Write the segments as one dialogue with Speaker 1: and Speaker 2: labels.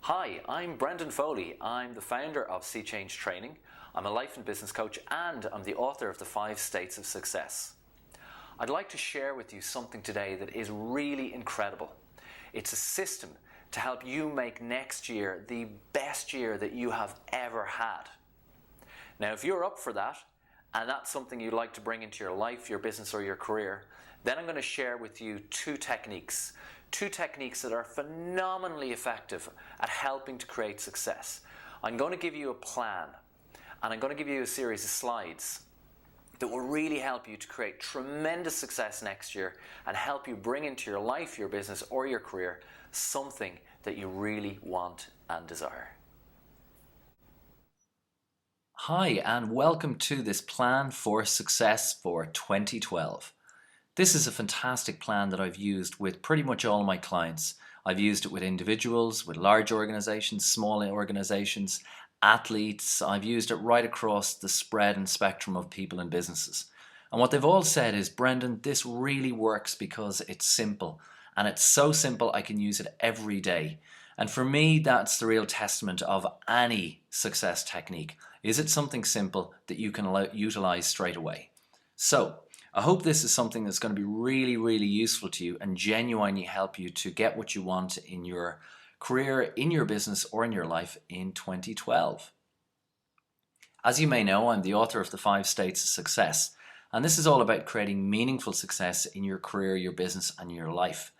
Speaker 1: Hi, I'm Brendan Foley. I'm the founder of Sea Change Training. I'm a life and business coach and I'm the author of the 5 States of Success. I'd like to share with you something today that is really incredible. It's a system to help you make next year the best year that you have ever had. Now, if you're up for that, and that's something you'd like to bring into your life, your business, or your career, then I'm going to share with you two techniques that are phenomenally effective at helping to create success. I'm going to give you a plan, and I'm going to give you a series of slides that will really help you to create tremendous success next year and help you bring into your life, your business, or your career something that you really want and desire. Hi, and welcome to this plan for success for 2012. This is a fantastic plan that I've used with pretty much all my clients. I've used it with individuals, with large organizations, small organizations, athletes. I've used it right across the spread and spectrum of people and businesses. And what they've all said is, Brendan, this really works because it's simple. And it's so simple I can use it every day. And for me, that's the real testament of any success technique. Is it something simple that you can utilize straight away? So, I hope this is something that's going to be really, really useful to you and genuinely help you to get what you want in your career, in your business, or in your life in 2012. As you may know, I'm the author of the 5 States of Success, and this is all about creating meaningful success in your career, your business, and your life.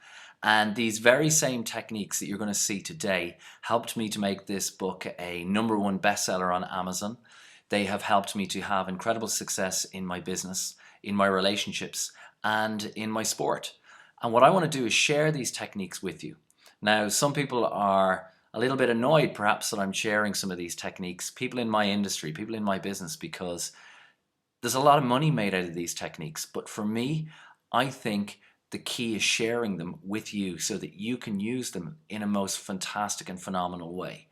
Speaker 1: And these very same techniques that you're going to see today helped me to make this book a #1 bestseller on Amazon. They have helped me to have incredible success in my business, in my relationships, and in my sport. And what I want to do is share these techniques with you. Now, some people are a little bit annoyed perhaps that I'm sharing some of these techniques, people in my industry, people in my business, because there's a lot of money made out of these techniques. But for me, I think the key is sharing them with you so that you can use them in a most fantastic and phenomenal way.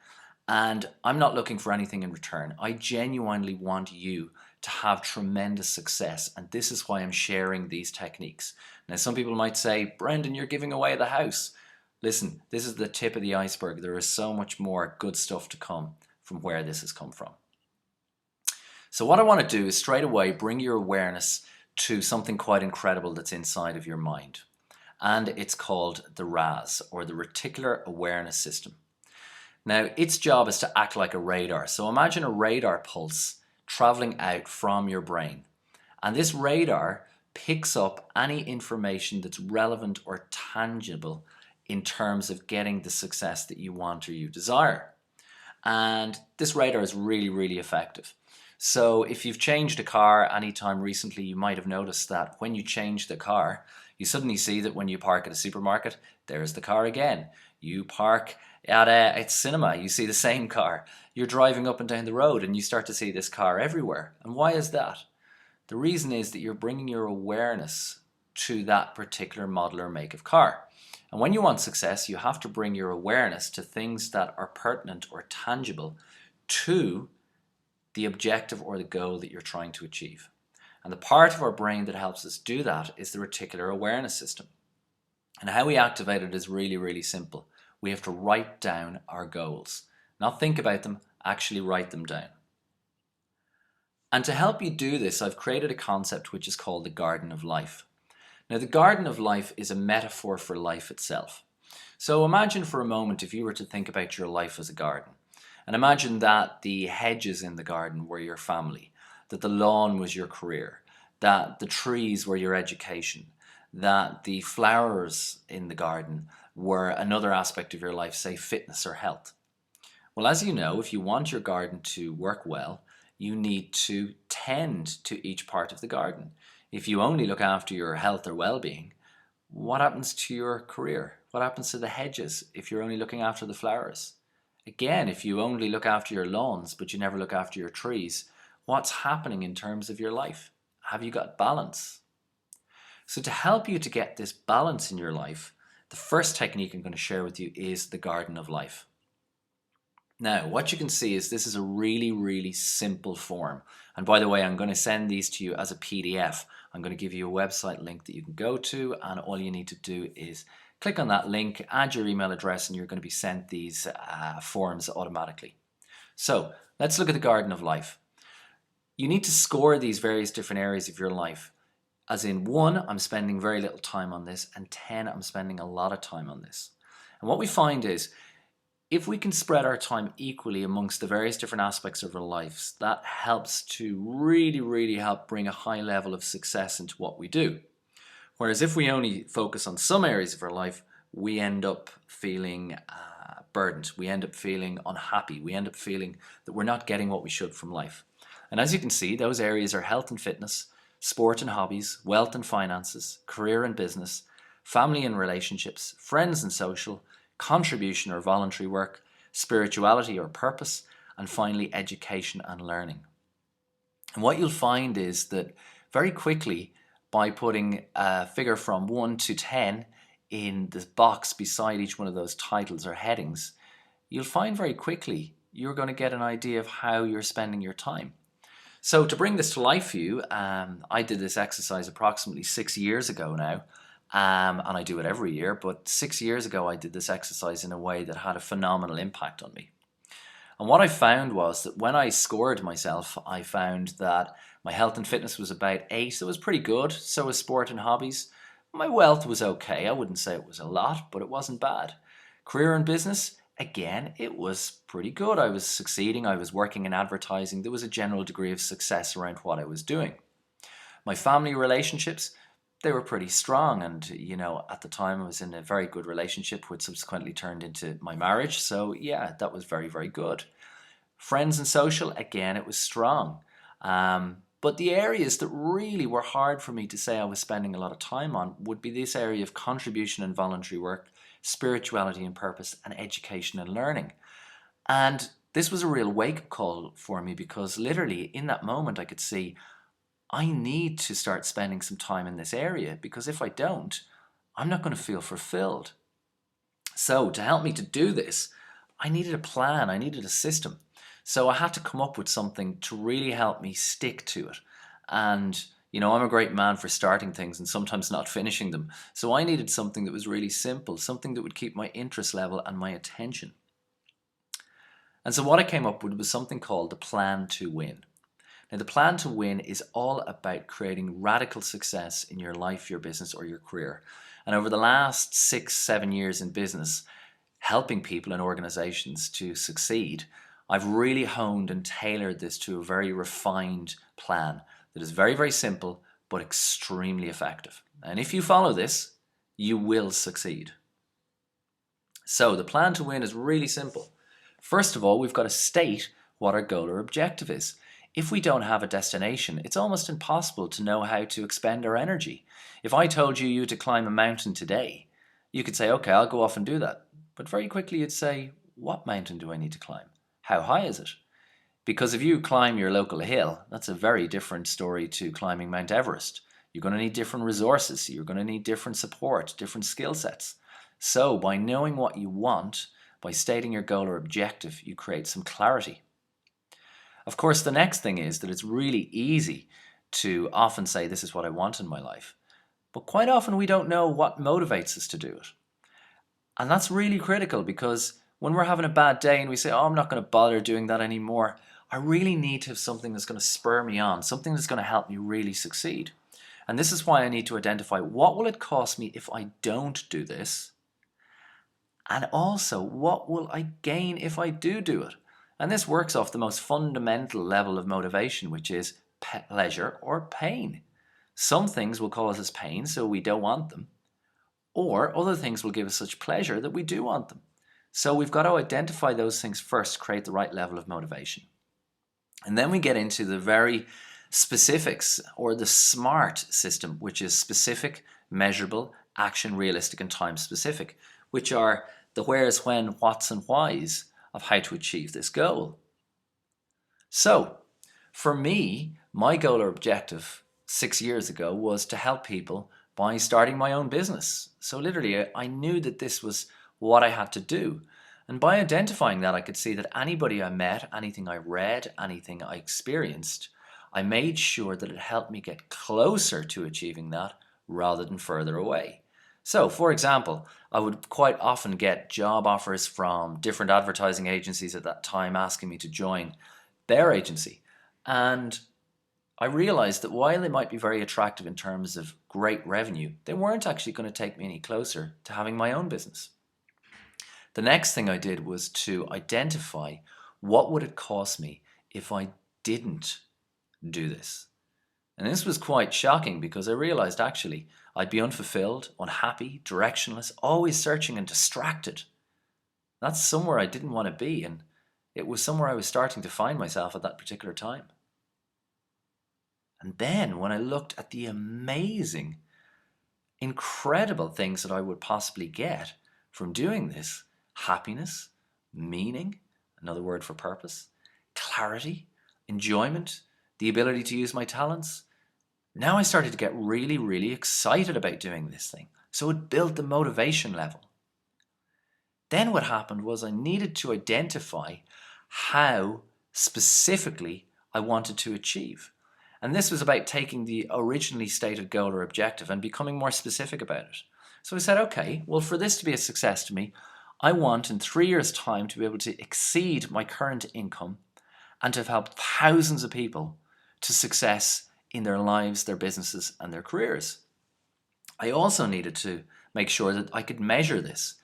Speaker 1: And I'm not looking for anything in return. I genuinely want you to have tremendous success, and this is why I'm sharing these techniques. Now, some people might say, Brendan, you're giving away the house. Listen, this is the tip of the iceberg. There is so much more good stuff to come from where this has come from. So what I want to do is straight away bring your awareness to something quite incredible that's inside of your mind. And it's called the RAS, or the Reticular Awareness System. Now, its job is to act like a radar. So imagine a radar pulse traveling out from your brain. And this radar picks up any information that's relevant or tangible in terms of getting the success that you want or you desire. And this radar is really, really effective. So if you've changed a car anytime recently, you might have noticed that when you change the car, you suddenly see that when you park at a supermarket, there's the car again. You park at a cinema, you see the same car. You're driving up and down the road and you start to see this car everywhere. And why is that? The reason is that you're bringing your awareness to that particular model or make of car. And when you want success, you have to bring your awareness to things that are pertinent or tangible to the objective or the goal that you're trying to achieve. And the part of our brain that helps us do that is the reticular awareness system. And how we activate it is really, really simple. We have to write down our goals. Not think about them, actually write them down. And to help you do this, I've created a concept which is called the Garden of Life. Now, the Garden of Life is a metaphor for life itself. So imagine for a moment if you were to think about your life as a garden. And imagine that the hedges in the garden were your family, that the lawn was your career, that the trees were your education, that the flowers in the garden were another aspect of your life, say fitness or health. Well, as you know, if you want your garden to work well, you need to tend to each part of the garden. If you only look after your health or well-being, what happens to your career? What happens to the hedges if you're only looking after the flowers? Again, if you only look after your lawns, but you never look after your trees, what's happening in terms of your life? Have you got balance? So to help you to get this balance in your life, the first technique I'm going to share with you is the Garden of Life. Now, what you can see is this is a really, really simple form. And by the way, I'm going to send these to you as a PDF. I'm going to give you a website link that you can go to, and all you need to do is Click on that link, add your email address, and you're going to be sent these forms automatically. So let's look at the garden of life. You need to score these various different areas of your life. As in 1, I'm spending very little time on this, and 10, I'm spending a lot of time on this. And what we find is, if we can spread our time equally amongst the various different aspects of our lives, that helps to really help bring a high level of success into what we do. Whereas if we only focus on some areas of our life, we end up feeling burdened. We end up feeling unhappy. We end up feeling that we're not getting what we should from life. And as you can see, those areas are health and fitness, sport and hobbies, wealth and finances, career and business, family and relationships, friends and social, contribution or voluntary work, spirituality or purpose, and finally education and learning. And what you'll find is that very quickly, by putting a figure from 1 to 10 in the box beside each one of those titles or headings, you'll find very quickly you're going to get an idea of how you're spending your time. So to bring this to life for you, I did this exercise approximately 6 years ago now, and I do it every year, but 6 years ago I did this exercise in a way that had a phenomenal impact on me. And what I found was that when I scored myself, I found that my health and fitness was about 8, so it was pretty good. So was sport and hobbies. My wealth was okay. I wouldn't say it was a lot, but it wasn't bad. Career and business, again, it was pretty good. I was succeeding. I was working in advertising. There was a general degree of success around what I was doing. My family relationships, they were pretty strong, and at the time I was in a very good relationship which subsequently turned into my marriage, so yeah, that was very good. Friends and social, again, it was strong, but the areas that really were hard for me to say I was spending a lot of time on would be this area of contribution and voluntary work, spirituality and purpose, and education and learning. And this was a real wake-up call for me, because literally in that moment I could see I need to start spending some time in this area, because if I don't, I'm not going to feel fulfilled. So to help me to do this, I needed a plan, I needed a system. So I had to come up with something to really help me stick to it. And I'm a great man for starting things and sometimes not finishing them. So I needed something that was really simple, something that would keep my interest level and my attention. And so what I came up with was something called the Plan to Win. Now, the Plan to Win is all about creating radical success in your life, your business, or your career. And over the last 6-7 years in business, helping people and organizations to succeed, I've really honed and tailored this to a very refined plan that is very simple, but extremely effective. And if you follow this, you will succeed. So the Plan to Win is really simple. First of all, we've got to state what our goal or objective is. If we don't have a destination, it's almost impossible to know how to expend our energy. If I told you to climb a mountain today, you could say, okay, I'll go off and do that. But very quickly you'd say, what mountain do I need to climb? How high is it? Because if you climb your local hill, that's a very different story to climbing Mount Everest. You're going to need different resources. You're going to need different support, different skill sets. So by knowing what you want, by stating your goal or objective, you create some clarity. Of course, the next thing is that it's really easy to often say, this is what I want in my life. But quite often we don't know what motivates us to do it. And that's really critical, because when we're having a bad day and we say, oh, I'm not going to bother doing that anymore, I really need to have something that's going to spur me on, something that's going to help me really succeed. And this is why I need to identify, what will it cost me if I don't do this? And also, what will I gain if I do it? And this works off the most fundamental level of motivation, which is pleasure or pain. Some things will cause us pain, so we don't want them. Or other things will give us such pleasure that we do want them. So we've got to identify those things first to create the right level of motivation. And then we get into the very specifics, or the SMART system, which is specific, measurable, action, realistic, and time specific, which are the where's, when, what's, and why's of how to achieve this goal. So, for me, my goal or objective 6 years ago was to help people by starting my own business. So literally, I knew that this was what I had to do. And by identifying that, I could see that anybody I met, anything I read, anything I experienced, I made sure that it helped me get closer to achieving that rather than further away. So, for example, I would quite often get job offers from different advertising agencies at that time asking me to join their agency. And I realized that while they might be very attractive in terms of great revenue, they weren't actually going to take me any closer to having my own business. The next thing I did was to identify what would it cost me if I didn't do this. And this was quite shocking because I realized actually I'd be unfulfilled, unhappy, directionless, always searching and distracted. That's somewhere I didn't want to be, and it was somewhere I was starting to find myself at that particular time. And then when I looked at the amazing, incredible things that I would possibly get from doing this, happiness, meaning, another word for purpose, clarity, enjoyment, the ability to use my talents, now I started to get really, really excited about doing this thing. So it built the motivation level. Then what happened was I needed to identify how specifically I wanted to achieve. And this was about taking the originally stated goal or objective and becoming more specific about it. So I said, okay, well, for this to be a success to me, I want in 3 years' time to be able to exceed my current income and to have helped thousands of people to success in their lives, their businesses, and their careers. I also needed to make sure that I could measure this.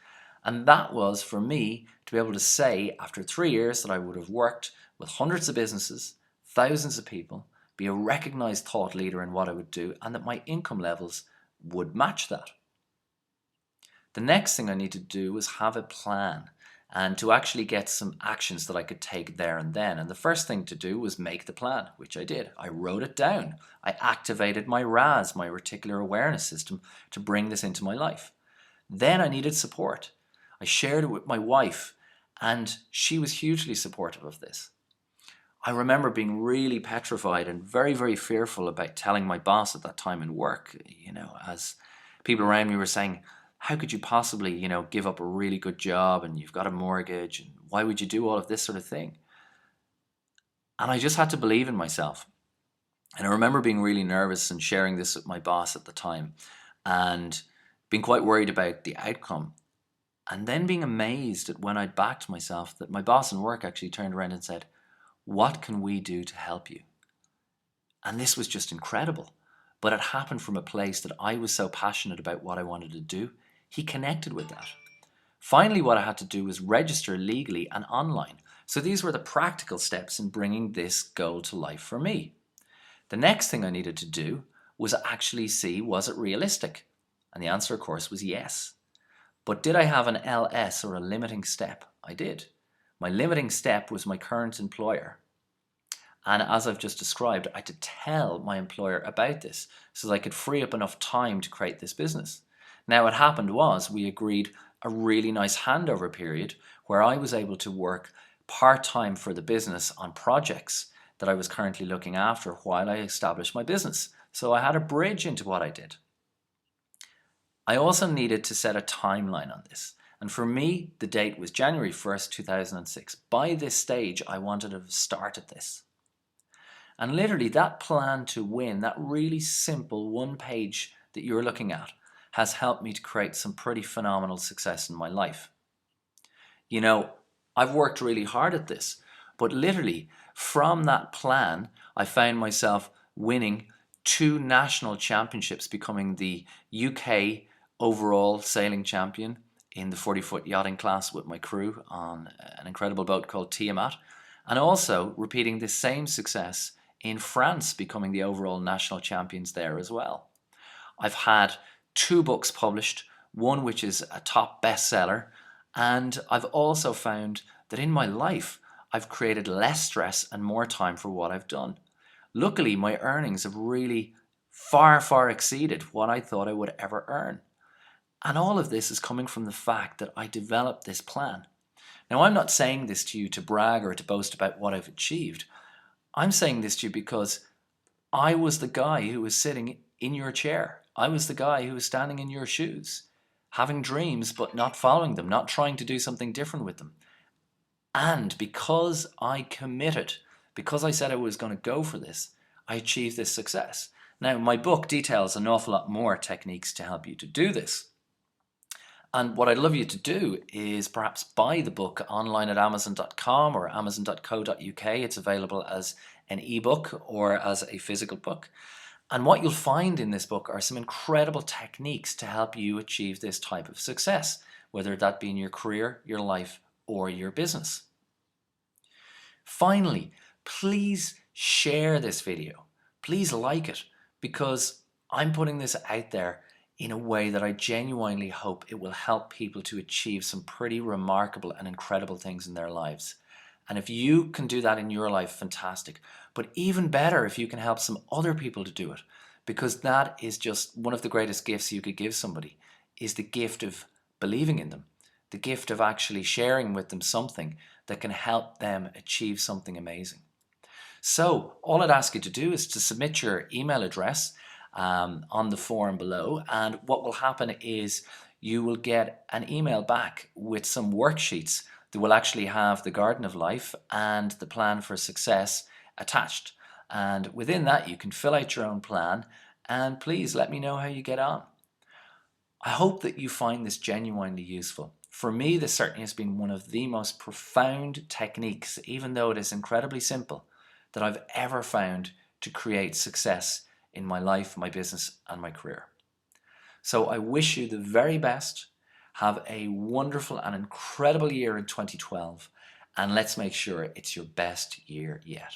Speaker 1: And that was for me to be able to say after 3 years that I would have worked with hundreds of businesses, thousands of people, be a recognized thought leader in what I would do, and that my income levels would match that. The next thing I needed to do was have a plan and to actually get some actions that I could take there and then. And the first thing to do was make the plan, which I did. I wrote it down. I activated my RAS, my reticular awareness system, to bring this into my life. Then I needed support. I shared it with my wife, and she was hugely supportive of this. I remember being really petrified and very, very fearful about telling my boss at that time in work, as people around me were saying, how could you possibly, give up a really good job and you've got a mortgage, and why would you do all of this sort of thing? And I just had to believe in myself. And I remember being really nervous and sharing this with my boss at the time and being quite worried about the outcome. And then being amazed at when I'd backed myself that my boss in work actually turned around and said, what can we do to help you? And this was just incredible. But it happened from a place that I was so passionate about what I wanted to do. He connected with that. Finally, what I had to do was register legally and online. So these were the practical steps in bringing this goal to life for me. The next thing I needed to do was actually see, was it realistic? And the answer, of course, was yes. But did I have an LS, or a limiting step? I did. My limiting step was my current employer. And as I've just described, I had to tell my employer about this so that I could free up enough time to create this business. Now, what happened was we agreed a really nice handover period where I was able to work part-time for the business on projects that I was currently looking after while I established my business. So I had a bridge into what I did. I also needed to set a timeline on this. And for me, the date was January 1st, 2006. By this stage, I wanted to have started this. And literally that plan to win, that really simple one page that you're looking at, has helped me to create some pretty phenomenal success in my life. I've worked really hard at this, but literally from that plan, I found myself winning 2 national championships, becoming the UK overall sailing champion in the 40-foot yachting class with my crew on an incredible boat called Tiamat, and also repeating the same success in France, becoming the overall national champions there as well. I've had 2 books published, one which is a top bestseller, and I've also found that in my life I've created less stress and more time for what I've done. Luckily, my earnings have really far, far exceeded what I thought I would ever earn. And all of this is coming from the fact that I developed this plan. Now, I'm not saying this to you to brag or to boast about what I've achieved. I'm saying this to you because I was the guy who was sitting in your chair. I was the guy who was standing in your shoes, having dreams but not following them, not trying to do something different with them. And because I committed, because I said I was going to go for this, I achieved this success. Now, my book details an awful lot more techniques to help you to do this. And what I'd love you to do is perhaps buy the book online at amazon.com or amazon.co.uk. It's available as an ebook or as a physical book. And what you'll find in this book are some incredible techniques to help you achieve this type of success, whether that be in your career, your life, or your business. Finally, please share this video. Please like it, because I'm putting this out there in a way that I genuinely hope it will help people to achieve some pretty remarkable and incredible things in their lives. And if you can do that in your life, fantastic. But even better if you can help some other people to do it, because that is just one of the greatest gifts you could give somebody, is the gift of believing in them, the gift of actually sharing with them something that can help them achieve something amazing. So all I'd ask you to do is to submit your email address on the form below, and what will happen is you will get an email back with some worksheets that will actually have the Garden of Life and the plan for success attached. And within that you can fill out your own plan, and please let me know how you get on. I hope that you find this genuinely useful. For me, this certainly has been one of the most profound techniques, even though it is incredibly simple, that I've ever found to create success in my life, my business, and my career. So I wish you the very best. Have a wonderful and incredible year in 2012, and let's make sure it's your best year yet.